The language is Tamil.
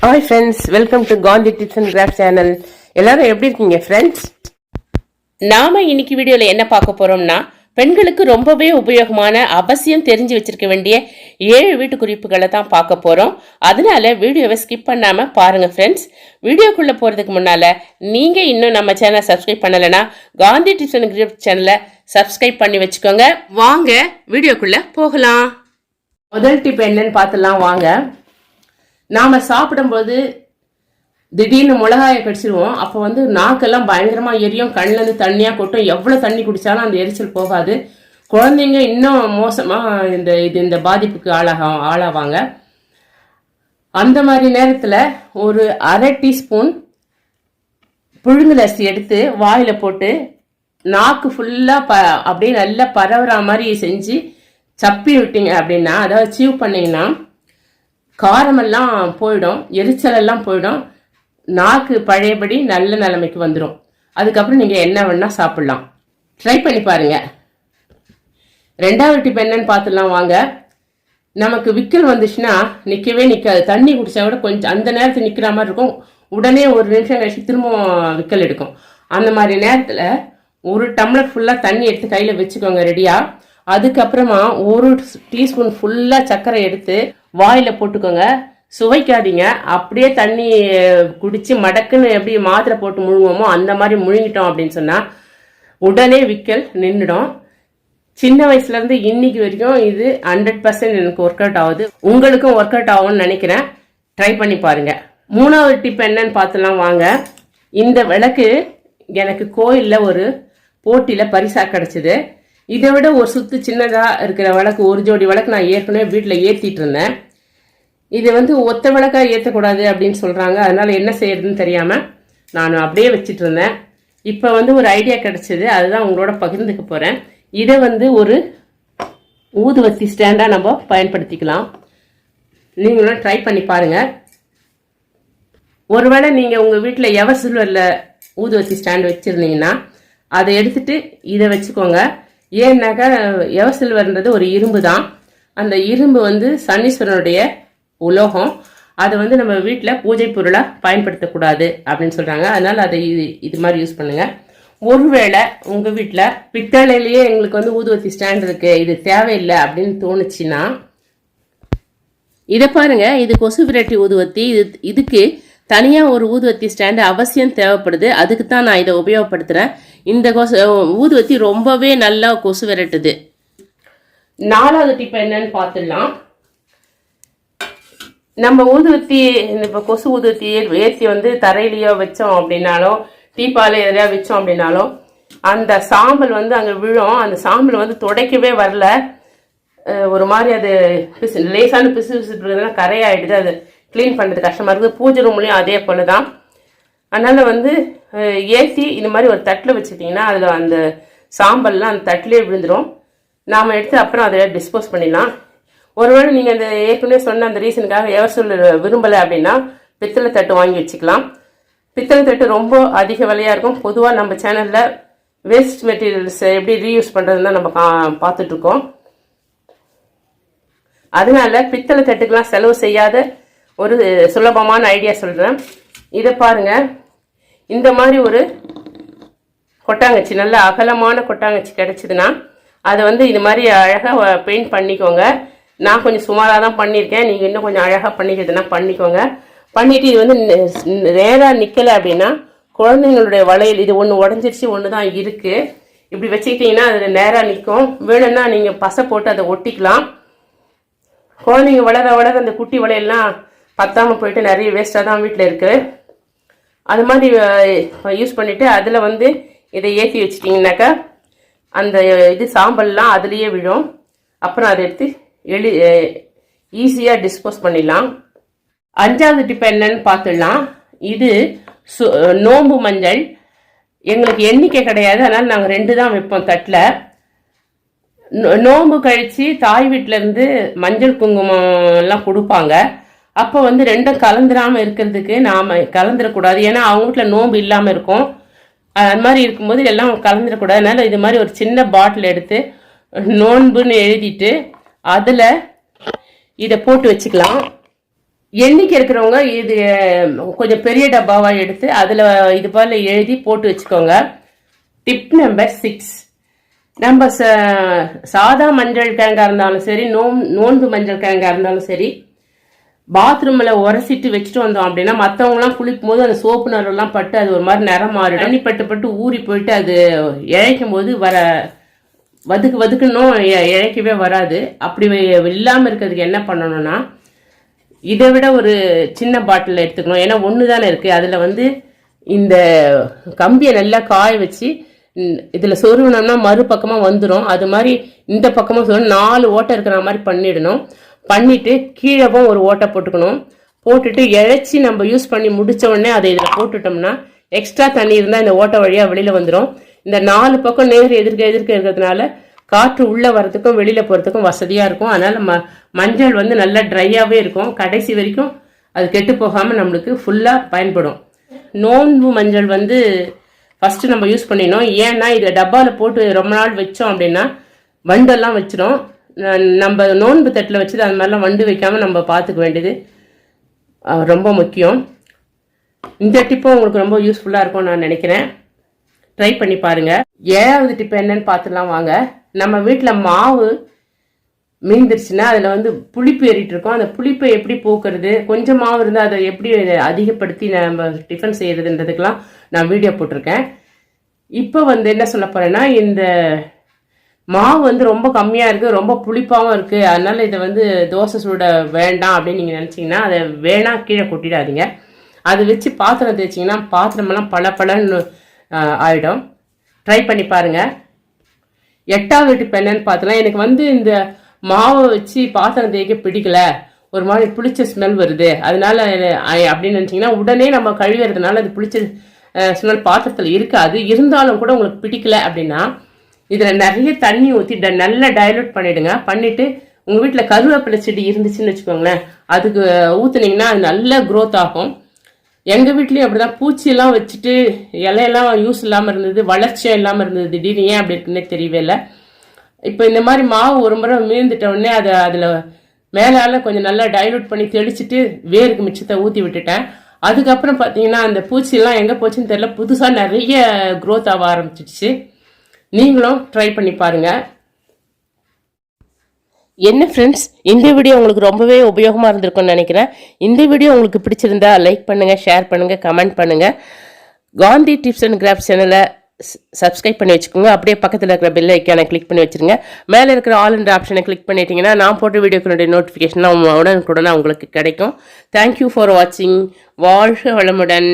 Hi friends, welcome to Gandhi tips and craft channel. எல்லாரும் எப்படி இருக்கீங்க ஃப்ரெண்ட்ஸ்? நாம இன்னைக்கு வீடியோல என்ன பார்க்க போறோம்னா, பெண்களுக்கு ரொம்பவே உபயோகமான அவசியம் தெரிஞ்சு வச்சிருக்க வேண்டிய 7 வீட்டு குறிப்புகளை தான் பார்க்க போறோம். அதனால வீடியோவை ஸ்கிப் பண்ணாம பாருங்க ஃப்ரெண்ட்ஸ். வீடியோக்குள்ள போறதுக்கு முன்னால நீங்க இன்னும் நம்ம சேனலை சப்ஸ்கிரைப் பண்ணலைன்னா காந்தி டிப்ஸ் அண்ட் கிராஃப்ட் சேனலை சப்ஸ்கிரைப் பண்ணி வச்சுக்கோங்க. வாங்க வீடியோக்குள்ள போகலாம். முதல் டிப் என்னன்னு பார்த்துலாம் வாங்க. நாம் சாப்பிடும்போது திடீர்னு மிளகாயை கடிச்சிருவோம். அப்போ வந்து நாக்கெல்லாம் பயங்கரமாக எரியும், கண்ணிலேருந்து தண்ணியாக கொட்டும். எவ்வளோ தண்ணி குடித்தாலும் அந்த எரிச்சல் போகாது. குழந்தைங்க இன்னும் மோசமாக இந்த பாதிப்புக்கு ஆளாவாங்க. அந்த மாதிரி நேரத்தில் ஒரு அரை டீஸ்பூன் புழுங்கல் அரிசி எடுத்து வாயில் போட்டு நாக்கு ஃபுல்லாக அப்படியே நல்லா பரவுற மாதிரி செஞ்சு சப்பி விட்டீங்க அப்படின்னா, அதாவது சீவ் பண்ணிங்கன்னா காரமெல்லாம் போயிடும், எரிச்சலெல்லாம் போயிடும், நாக்கு பழையபடி நல்ல நிலைமைக்கு வந்துடும். அதுக்கப்புறம் நீங்கள் என்ன வேணால் சாப்பிட்லாம். ட்ரை பண்ணி பாருங்க. ரெண்டாவது டிப் என்னன்னு பார்த்துடலாம் வாங்க. நமக்கு விக்கல் வந்துச்சுன்னா நிற்கவே நிற்காது. தண்ணி குடிச்சா கூட கொஞ்சம் அந்த நேரத்தில் நிற்கிற மாதிரி இருக்கும். உடனே ஒரு நிமிஷம் கழிச்சு திரும்பவும் விக்கல் எடுக்கும். அந்த மாதிரி நேரத்தில் ஒரு டம்ளர் ஃபுல்லாக தண்ணி எடுத்து கையில் வச்சுக்கோங்க ரெடியாக. அதுக்கப்புறமா ஒரு டீஸ்பூன் ஃபுல்லாக சர்க்கரை எடுத்து வாயில் போட்டுக்கோங்க. சுவைக்காதீங்க, அப்படியே தண்ணி குடிச்சு மடக்குன்னு எப்படி மாத்திரை போட்டு முழுங்குவோமோ அந்த மாதிரி முழுங்கிட்டோம் அப்படின்னு சொன்னால் உடனே விக்கல் நின்றுடும். சின்ன வயசுலேருந்து இன்னைக்கு வரைக்கும் இது 100% எனக்கு ஒர்க் அவுட் ஆகுது. உங்களுக்கும் ஒர்க் அவுட் ஆகும்னு நினைக்கிறேன். ட்ரை பண்ணி பாருங்க. மூணாவது டிப் என்னன்னு பார்த்துலாம் வாங்க. இந்த விளக்கு எனக்கு கோயிலில் ஒரு போட்டியில் பரிசா கிடச்சிது. இதை விட ஒரு சுத்து சின்னதாக இருக்கிற விளக்கு, ஒரு ஜோடி விளக்கு நான் ஏற்கனவே வீட்டில் ஏற்றிட்டு இருந்தேன். இது வந்து ஒத்த விளக்காக ஏற்றக்கூடாது அப்படின்னு சொல்கிறாங்க. அதனால் என்ன செய்யறதுன்னு தெரியாமல் நான் அப்படியே வச்சிட்டு இருந்தேன். இப்போ வந்து ஒரு ஐடியா கிடச்சிது, அதுதான் உங்களோட பகிர்ந்துக்க போகிறேன். இதை வந்து ஒரு ஊதுவத்தி ஸ்டாண்டாக நம்ம பயன்படுத்திக்கலாம். நீங்களும் ட்ரை பண்ணி பாருங்கள். ஒருவேளை நீங்கள் உங்கள் வீட்டில் எவர் சில்வரில் ஊதுவத்தி ஸ்டாண்டு வச்சுருந்தீங்கன்னா அதை எடுத்துட்டு இதை வச்சுக்கோங்க. ஏன்னாக்கா எவர் சில்வர்ன்றது ஒரு இரும்பு தான். அந்த இரும்பு வந்து சனீஸ்வரனுடைய உலோகம். அதை வந்து நம்ம வீட்டில் பூஜை பொருளாக பயன்படுத்தக்கூடாது அப்படின்னு சொல்கிறாங்க. அதனால் அதை இது மாதிரி யூஸ் பண்ணுங்கள். ஒருவேளை உங்கள் வீட்டில் பித்தளையிலேயே எங்களுக்கு வந்து ஊதுவத்தி ஸ்டாண்ட் இருக்குது, இது தேவையில்லை அப்படின்னு தோணுச்சுன்னா இதை பாருங்கள். இது கொசு விரட்டி ஊதுவத்தி. இதுக்கு தனியாக ஒரு ஊதுவத்தி ஸ்டாண்டு அவசியம் தேவைப்படுது. அதுக்கு தான் நான் இதை உபயோகப்படுத்துகிறேன். இந்த ஊதுவத்தி ரொம்பவே நல்லா கொசு விரட்டுது. நாலாவது டிப் என்னன்னு பார்த்துடலாம். நம்ம ஊதுவத்தி இப்போ கொசு ஊதுவத்தி ஏற்றி வந்து தரையிலையோ வச்சோம் அப்படின்னாலும், டீப்பால எதையா வச்சோம் அப்படின்னாலும் அந்த சாம்பல் வந்து அங்கே விழும். அந்த சாம்பல் வந்து துடைக்கவே வரல. ஒரு மாதிரி அது லேசான பிசு பிசுனா கரையாயிடுது. அது க்ளீன் பண்ணுறது கஷ்டமாக இருக்குது. பூஜை ரூம்லேயும் அதே போல தான். அதனால் வந்து ஏற்றி இந்த மாதிரி ஒரு தட்டில் வச்சுக்கிட்டிங்கன்னா அதில் அந்த சாம்பல்லாம் அந்த தட்டிலே விழுந்துடும். நாம் எடுத்து அப்புறம் அதை டிஸ்போஸ் பண்ணிடலாம். ஒருவேளை நீங்கள் அந்த ஏற்கனவே சொன்ன அந்த ரீசனுக்காக எவர் சொல்ல விரும்பலை அப்படின்னா பித்தளை தட்டு வாங்கி வச்சுக்கலாம். பித்தளை தட்டு ரொம்ப அதிக விலையாக இருக்கும். பொதுவாக நம்ம சேனலில் வேஸ்ட் மெட்டீரியல்ஸ் எப்படி ரீயூஸ் பண்ணுறதுன்னு தான் நம்ம பார்த்துட்ருக்கோம். அதனால பித்தளை தட்டுக்கெலாம் செலவு செய்யாத ஒரு சுலபமான ஐடியா சொல்கிறேன். இதை பாருங்கள். இந்த மாதிரி ஒரு கொட்டாங்கச்சி, நல்ல அகலமான கொட்டாங்கச்சி கிடச்சிதுன்னா அதை வந்து இது மாதிரி அழகாக பெயிண்ட் பண்ணிக்கோங்க. நான் கொஞ்சம் சுமாராக தான் பண்ணியிருக்கேன். நீங்கள் இன்னும் கொஞ்சம் அழகாக பண்ணிக்கிறதுனா பண்ணிக்கோங்க. பண்ணிவிட்டு இது வந்து நேராக நிற்கலை அப்படின்னா குழந்தைங்களுடைய வளையல் இது ஒன்று உடஞ்சிருச்சு, ஒன்று தான் இருக்குது. இப்படி வச்சுக்கிட்டிங்கன்னா அதில் நேராக நிற்கும். வேணும்னா நீங்கள் பசை போட்டு அதை ஒட்டிக்கலாம். குழந்தைங்க வளர வளர அந்த குட்டி வளையல்லாம் பத்தாமல் போயிட்டு நிறைய வேஸ்ட்டாக தான் வீட்டில் இருக்குது. அது மாதிரி யூஸ் பண்ணிவிட்டு அதில் வந்து இதை ஏற்றி வச்சிட்டிங்கனாக்கா அந்த இது சாம்பல்லாம் அதுலேயே விழும். அப்புறம் அதை எடுத்து ஈஸியாக டிஸ்போஸ் பண்ணிடலாம். அஞ்சாவது டிப் என்னன்னு பார்த்துடலாம். இது நோம்பு மஞ்சள். எங்களுக்கு எண்ணிக்கை கிடையாது, அதனால் நாங்கள் 2 தான் வைப்போம் தட்டில். நோம்பு கழித்து தாய் வீட்டிலேருந்து மஞ்சள் குங்குமம் எல்லாம் கொடுப்பாங்க. அப்போ வந்து 2ம் கலந்துடாமல் இருக்கிறதுக்கு நாம் கலந்துடக்கூடாது. ஏன்னா அவங்க வீட்டில் நோம்பு இல்லாமல் இருக்கும். அது மாதிரி இருக்கும்போது எல்லாம் கலந்துடக்கூடாது. அதனால் இது மாதிரி ஒரு சின்ன பாட்டில் எடுத்து நோன்புன்னு எழுதிட்டு அதில் இதை போட்டு வச்சுக்கலாம். எண்ணிக்கை இருக்கிறவங்க இது கொஞ்சம் பெரிய டப்பாவாக எடுத்து அதில் இது போல் எழுதி போட்டு வச்சுக்கோங்க. டிப் நம்பர் 6, நம்ம சாதா மஞ்சள் கிழங்கா இருந்தாலும் சரி, நோன்பு மஞ்சள் கிழங்கா இருந்தாலும் சரி, பாத்ரூமில் உரசிட்டு வச்சுட்டு வந்தோம் அப்படின்னா மற்றவங்களாம் குளிக்கும் போது அந்த சோப்பு நரெல்லாம் பட்டு அது ஒரு மாதிரி நிறம் மாறிடும். தண்ணி பட்டு ஊறி போயிட்டு அது இழைக்கும் போது வதுக்குன்னும் இழைக்கவே வராது. அப்படி இல்லாமல் இருக்கிறதுக்கு என்ன பண்ணணும்னா, இதை விட ஒரு சின்ன பாட்டில் எடுத்துக்கணும். ஏன்னா ஒன்று தானே இருக்குது. அதில் இந்த கம்பியை நல்லா காய வச்சு இதில் சொருவினோம்னா மறுபக்கமாக வந்துடும். அது மாதிரி இந்த பக்கமாக சொருவி 4 ஓட்டை இருக்கிற மாதிரி பண்ணிடணும். பண்ணிவிட்டு கீழவும் ஒரு ஓட்டை போட்டுக்கணும். போட்டுட்டு இழைச்சி நம்ம யூஸ் பண்ணி முடித்த உடனே அதை இதில் போட்டுட்டோம்னா எக்ஸ்ட்ரா தண்ணி இருந்தால் இந்த ஓட்டை வழியாக வெளியில் வந்துடும். இந்த 4 பக்கம் நேர் எதிர்க்க இருக்கிறதுனால காற்று உள்ளே வரதுக்கும் வெளியில் போகிறதுக்கும் வசதியாக இருக்கும். அதனால் மஞ்சள் நல்லா ட்ரையாகவே இருக்கும். கடைசி வரைக்கும் அது கெட்டு போகாமல் நம்மளுக்கு ஃபுல்லாக பயன்படும். நோன்பு மஞ்சள் ஃபஸ்ட்டு நம்ம யூஸ் பண்ணிடணும். ஏன்னா இதை டப்பாவில் போட்டு ரொம்ப நாள் வச்சோம் அப்படின்னா வண்டெல்லாம் வச்சிடும். நம்ம நோன்பு தட்டில் வச்சுது அது மாதிரிலாம் வண்டு வைக்காமல் நம்ம பார்த்துக்க வேண்டியது ரொம்ப முக்கியம். இந்த டிப்பும் உங்களுக்கு ரொம்ப யூஸ்ஃபுல்லாக இருக்கும்னு நான் நினைக்கிறேன். ட்ரை பண்ணி பாருங்கள். 7வது டிப்பு என்னன்னு பார்த்துலாம் வாங்க. நம்ம வீட்டில் மாவு மீந்துருச்சுன்னா அதில் புளிப்பு ஏறிட்டு இருக்கோம். அந்த புளிப்பை எப்படி போக்குறது, கொஞ்சம் மாவு இருந்தால் அதை எப்படி அதிகப்படுத்தி நம்ம டிஃபன் செய்கிறதுன்றதுக்கெலாம் நான் வீடியோ போட்டிருக்கேன். இப்போ என்ன சொல்ல போகிறேன்னா, இந்த மாவு ரொம்ப கம்மியாக இருக்குது, ரொம்ப புளிப்பாகவும் இருக்குது. அதனால் இதை தோசை சுட வேண்டாம் அப்படின்னு நீங்கள் நினச்சிங்கன்னா அதை வேணாம் கீழே கொட்டிடாதீங்க. அதை வச்சு பாத்திரம் தேய்ச்சிங்கன்னா பாத்திரமெல்லாம் பளபளன்னு ஆகிடும். ட்ரை பண்ணி பாருங்கள். 8வது டிப் என்னன்னு பார்த்தலாம். எனக்கு இந்த மாவை வச்சு பாத்திரம் தேய்க்க பிடிக்கல, ஒரு மாதிரி புளிச்ச ஸ்மெல் வருது, அதனால அப்படின்னு நினச்சிங்கன்னா உடனே நம்ம கழுவுறதுனால அது புளிச்ச ஸ்மெல் பாத்திரத்தில் இருக்காது. இருந்தாலும் கூட உங்களுக்கு பிடிக்கல அப்படின்னா இதில் நிறைய தண்ணி ஊற்றி நல்லா டைலூட் பண்ணிவிடுங்க. பண்ணிவிட்டு உங்கள் வீட்டில் கருவேப்பிலை செடி இருந்துச்சுன்னு வச்சுக்கோங்களேன், அதுக்கு ஊற்றுனீங்கன்னா அது நல்ல க்ரோத் ஆகும். எங்கள் வீட்லேயும் அப்படி தான் பூச்சியெல்லாம் வச்சுட்டு இலையெல்லாம் யூஸ் இல்லாமல் இருந்தது, வளர்ச்சியாக இல்லாமல் இருந்தது. திடீர்னு ஏன் அப்படி இருக்குன்னே தெரியவே இல்லை. இப்போ இந்த மாதிரி மாவு ஒரு முறை மீந்துட்ட உடனே அதை அதில் மேலால் கொஞ்சம் நல்லா டைலூட் பண்ணி தெளிச்சுட்டு வேருக்கு மிச்சத்தை ஊற்றி விட்டுட்டேன். அதுக்கப்புறம் பார்த்தீங்கன்னா அந்த பூச்சியெல்லாம் எங்கே போச்சுன்னு தெரியல, புதுசாக நிறைய க்ரோத் ஆக ஆரம்பிச்சிடுச்சு. நீங்களும் ட்ரை பண்ணி பாருங்கள். என்ன ஃப்ரெண்ட்ஸ், இந்த வீடியோ உங்களுக்கு ரொம்பவே உபயோகமாக இருந்திருக்கும்னு நினைக்கிறேன். இந்த வீடியோ உங்களுக்கு பிடிச்சிருந்தா லைக் பண்ணுங்கள், ஷேர் பண்ணுங்கள், கமெண்ட் பண்ணுங்கள். காந்தி டிப்ஸ் அண்ட் கிராஃப்ட்ஸ் சேனலை சப்ஸ்கிரைப் பண்ணி வச்சுக்கோங்க. அப்படியே பக்கத்தில் இருக்கிற பெல் ஐக்கானை கிளிக் பண்ணி வச்சுருங்க. மேலே இருக்கிற ஆல் என்ற ஆப்ஷனை கிளிக் பண்ணிட்டீங்கன்னா நான் போட்ட வீடியோக்களுடைய நோட்டிஃபிகேஷன் உடனுக்குடனே உங்களுக்கு கிடைக்கும். தேங்க்யூ ஃபார் வாட்சிங். வாழ்க வளமுடன்.